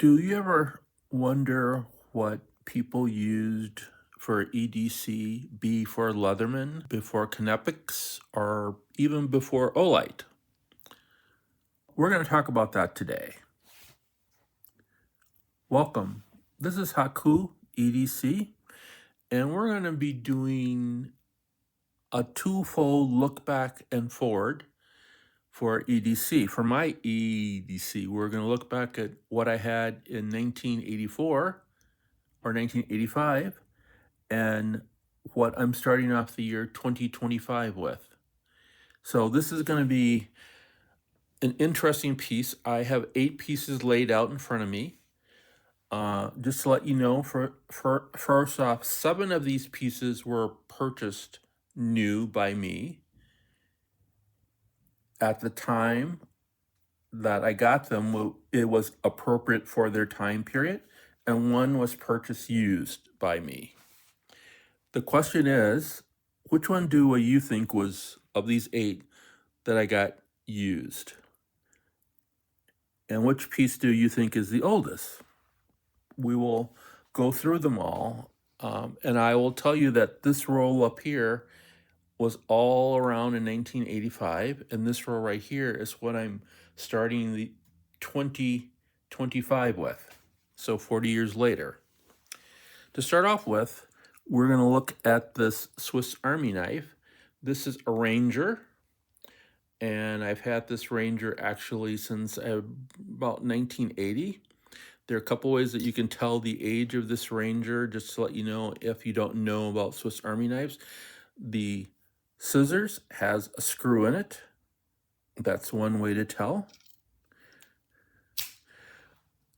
Do you ever wonder what people used for EDC before Leatherman, before Kinetics, or even before Olight? We're going to talk about that today. Welcome. This is Haku EDC, and we're going to be doing a twofold look back and forward for EDC. For my EDC, we're going to look back at what I had in 1984 or 1985 and what I'm starting off the year 2025 with. So this is going to be an interesting piece. I have 8 pieces laid out in front of me. Just to let you know, first off, 7 of these pieces were purchased new by me at the time that I got them. It was appropriate for their time period, and 1 was purchased used by me. The question is, which one do you think was, of these 8, that I got used? And which piece do you think is the oldest? We will go through them all, and I will tell you that this roll up here was all around in 1985, and this row right here is what I'm starting the 2025 with, so 40 years later. To start off with, we're going to look at this Swiss Army knife. This is a Ranger, and I've had this Ranger actually since about 1980. There are a couple ways that you can tell the age of this Ranger, just to let you know if you don't know about Swiss Army knives. The scissors has a screw in it. That's one way to tell.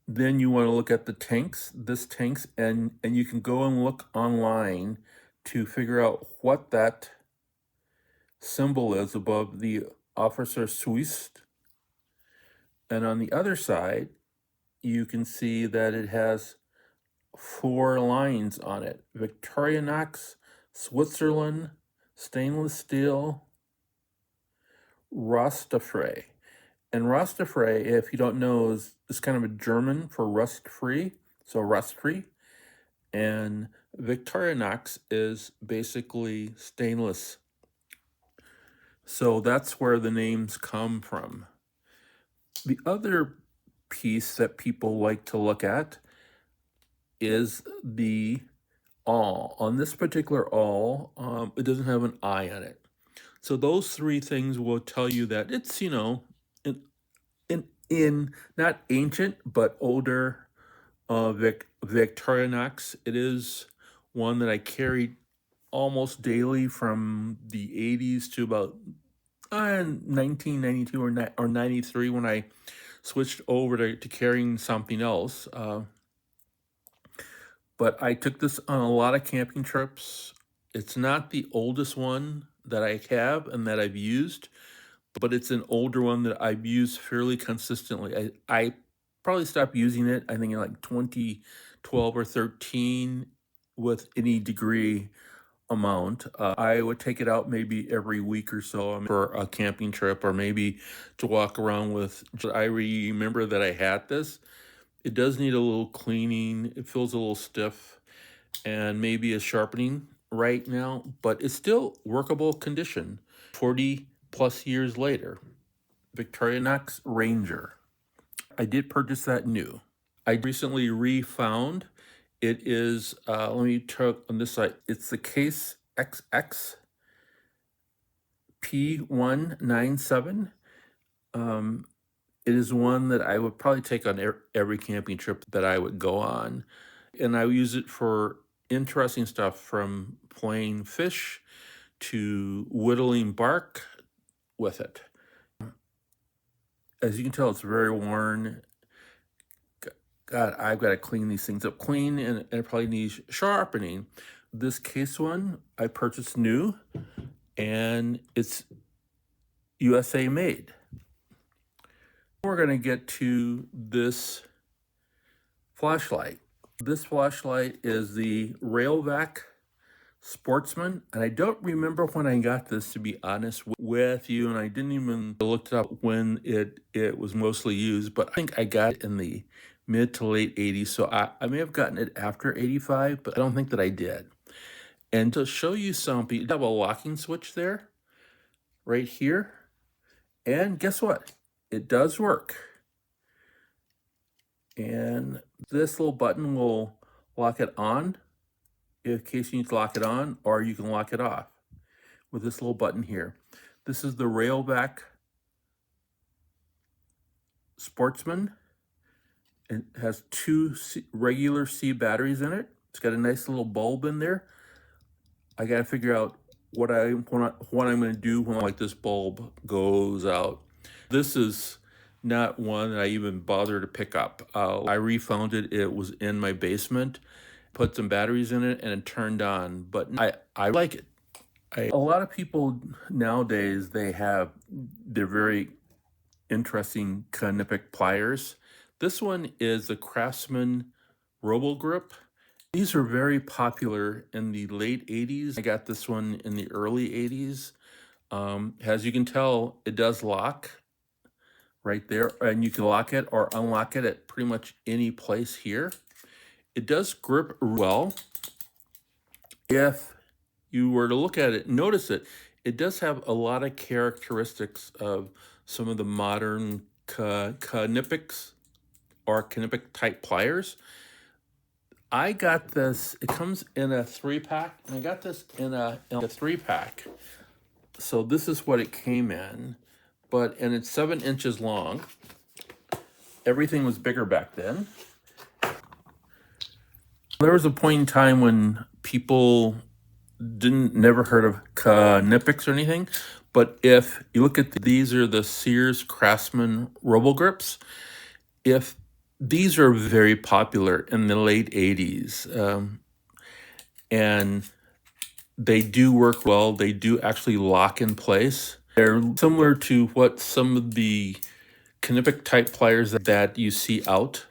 Then you want to look at the tanks, and you can go and look online to figure out what that symbol is above the Officer Suisse. And on the other side, you can see that it has 4 lines on it. Victorinox, Switzerland, stainless steel, Rostafrei. And Rostafrei, if you don't know, is kind of a German for rust-free, so rust-free. And Victorinox is basically stainless. So that's where the names come from. The other piece that people like to look at is the awl. On this particular awl, it doesn't have an eye on it. So those 3 things will tell you that it's, in not ancient, but older Victorinox. It is one that I carried almost daily from the 80s to about 1992 or 93 when I switched over to carrying something else. But I took this on a lot of camping trips. It's not the oldest one that I have and that I've used, but it's an older one that I've used fairly consistently. I probably stopped using it, I think, in like 2012 or 13 with any degree amount. I would take it out maybe every week or so for a camping trip, or maybe to walk around with. I remember that I had this. It does need a little cleaning. It feels a little stiff and maybe a sharpening right now, but it's still workable condition 40 plus years later. Victorinox Ranger. I did purchase that new. I recently refound. It is, let me check on this side. It's the Case XX P197. It is one that I would probably take on every camping trip that I would go on. And I use it for interesting stuff, from playing fish to whittling bark with it. As you can tell, it's very worn. God, I've got to clean these things up clean, and it probably needs sharpening. This Case one I purchased new, and it's USA made. We're going to get to this flashlight. This flashlight is the Railvac Sportsman, and I don't remember when I got this, to be honest with you, and I didn't even look it up when it was mostly used, but I think I got it in the mid to late 80s. So I may have gotten it after 85, but I don't think that I did. And to show you something, you have a locking switch there, right here. And guess what? It does work. And this little button will lock it on in case you need to lock it on, or you can lock it off with this little button here. This is the Railvac Sportsman. It has two regular C batteries in it. It's got a nice little bulb in there. I got to figure out what I'm going to do when like this bulb goes out. This is not one that I even bothered to pick up. I refound it. It was in my basement. Put some batteries in it and it turned on. But I like it. A lot of people nowadays, they're very interesting Knippik pliers. This one is the Craftsman RoboGrip. These are very popular in the late 80s. I got this one in the early 80s. As you can tell, it does lock right there, and you can lock it or unlock it at pretty much any place here. It does grip well. If you were to look at it, notice it. It does have a lot of characteristics of some of the modern Knippiks or Knippik type pliers. I got this, it comes in a 3-pack, and I got this in a 3-pack. So this is what it came in, and it's 7 inches long. Everything was bigger back then. There was a point in time when people never heard of Knippiks or anything, but if you look at these are the Sears Craftsman RoboGrips. These are very popular in the late 80s, and they do work well. They do actually lock in place. They're similar to what some of the Knippik type pliers that you see out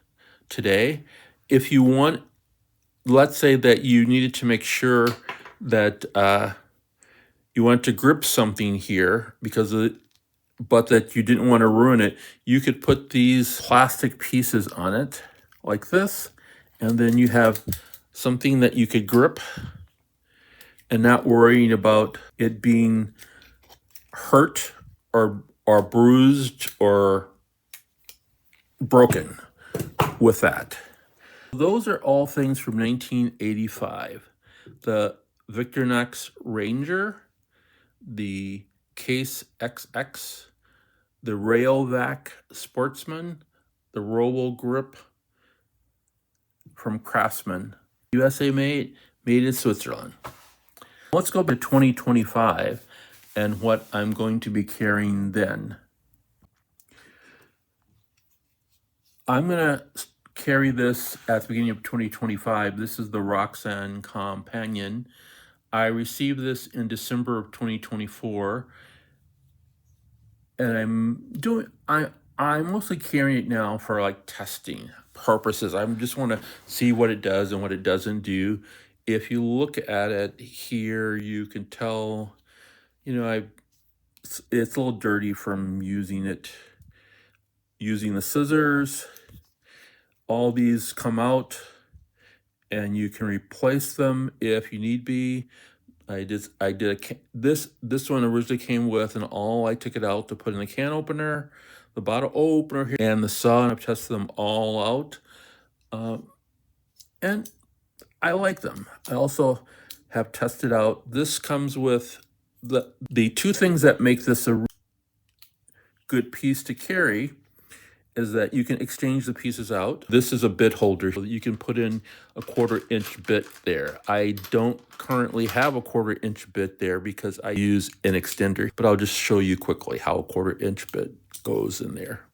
today. If you want, let's say that you needed to make sure that you want to grip something here but that you didn't want to ruin it, you could put these plastic pieces on it like this, and then you have something that you could grip and not worrying about it being hurt or bruised or broken with that. Those are all things from 1985. The Victorinox Ranger, the Case XX, the Railvac Sportsman, the RoboGrip from Craftsman. USA made in Switzerland. Let's go to 2025 and what I'm going to be carrying then. I'm going to carry this at the beginning of 2025. This is the Roxon Companion. I received this in December of 2024, and I'm mostly carrying it now for like testing purposes. I just want to see what it does and what it doesn't do. If you look at it here, you can tell, it's a little dirty from using the scissors. All these come out and you can replace them if you need be. This one originally came with, and I took it out to put in the can opener, the bottle opener here, and the saw, and I've tested them all out. And I like them. I also have tested out, this comes with the two things that make this a good piece to carry is that you can exchange the pieces out. This is a bit holder so that you can put in a 1/4-inch bit there. I don't currently have a 1/4-inch bit there because I use an extender, but I'll just show you quickly how a 1/4-inch bit goes in there.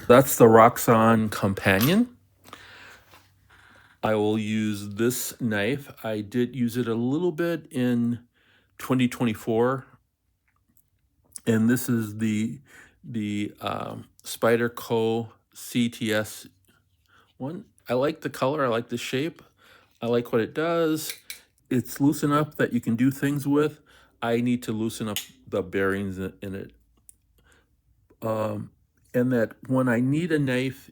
That's the Roxon Companion. I will use this knife. I did use it a little bit in 2024, and this is the Spyderco CTS one. I like the color, I like the shape, I like what it does. It's loose enough that you can do things with. I need to loosen up the bearings in it. And that when I need a knife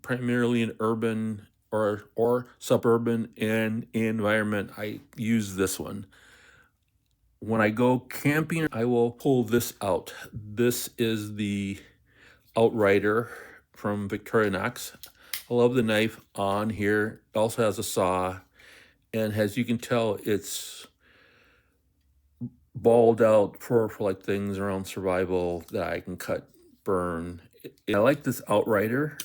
primarily in urban or suburban and environment, I use this one. When I go camping, I will pull this out. This is the Outrider from Knox. I love the knife on here. It also has a saw, and as you can tell, it's balled out for like things around survival that I can cut, burn. I like this Outrider.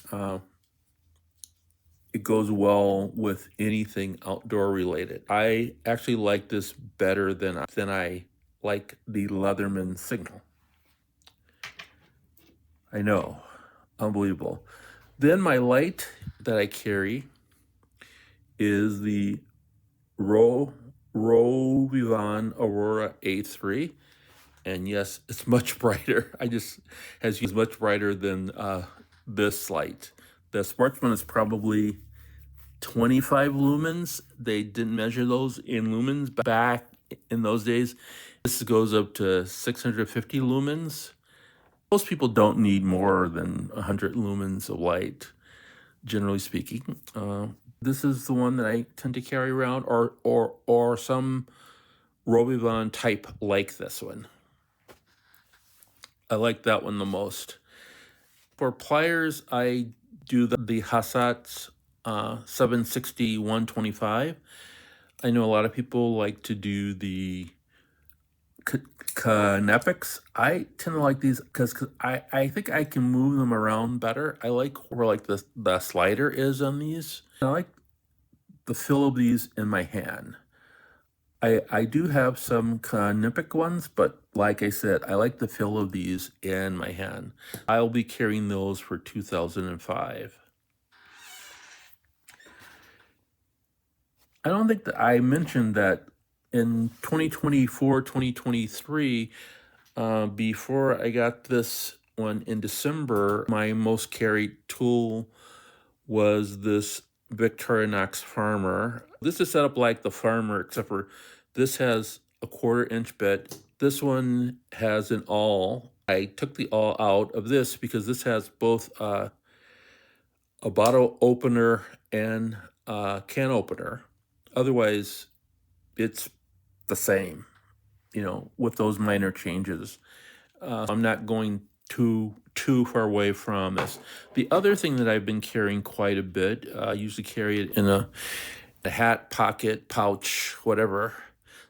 It goes well with anything outdoor related. I actually like this better than I like the Leatherman Signal. I know, unbelievable. Then my light that I carry is the Rovivan Aurora A3. And yes, it's much brighter. Has used much brighter than this light. The Sportsman is probably 25 lumens. They didn't measure those in lumens back in those days. This goes up to 650 lumens. Most people don't need more than 100 lumens of light, generally speaking. This is the one that I tend to carry around, or some Rovivan type like this one. I like that one the most. For pliers, I do the Hassat 760 125. I know a lot of people like to do the Knepics. I tend to like these because I think I can move them around better. I like where like the slider is on these. I like the feel of these in my hand. I do have some Knepic ones, but like I said, I like the feel of these in my hand. I'll be carrying those for 2005. I don't think that I mentioned that in 2024, 2023, before I got this one in December, my most carried tool was this Victorinox Farmer. This is set up like the Farmer, except for this has a 1/4 inch bit. This one has an awl. I took the awl out of this because this has both a bottle opener and a can opener. Otherwise, it's the same, with those minor changes. I'm not going too far away from this. The other thing that I've been carrying quite a bit, I usually carry it in a hat, pocket, pouch, whatever,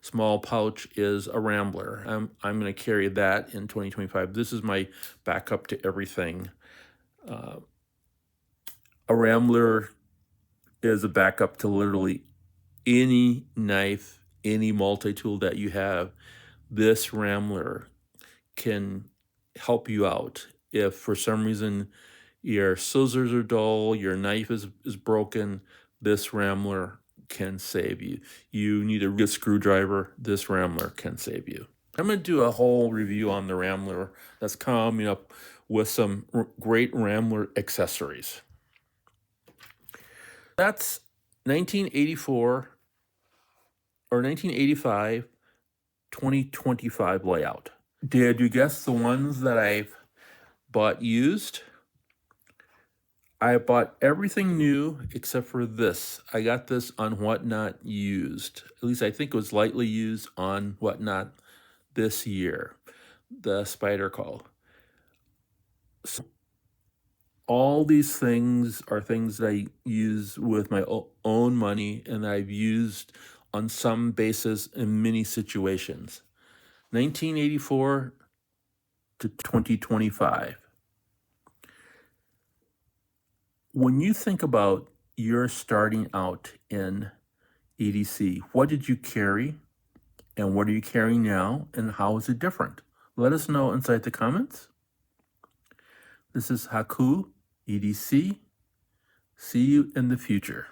small pouch, is a Rambler. I'm going to carry that in 2025. This is my backup to everything. A Rambler is a backup to literally any knife, any multi-tool that you have. This Rambler can help you out. If for some reason your scissors are dull, your knife is broken, this Rambler can save you. You need a good screwdriver, this Rambler can save you. I'm going to do a whole review on the Rambler that's coming up with some great Rambler accessories. That's 1984 or 1985, 2025 layout. Did you guess the ones that I've bought used? I bought everything new except for this. I got this on Whatnot used. At least I think it was lightly used on Whatnot this year. The Spider Call. So all these things are things that I use with my own money and I've used on some basis in many situations. 1984 to 2025. When you think about your starting out in EDC, what did you carry and what are you carrying now and how is it different? Let us know inside the comments. This is Haku EDC. See you in the future.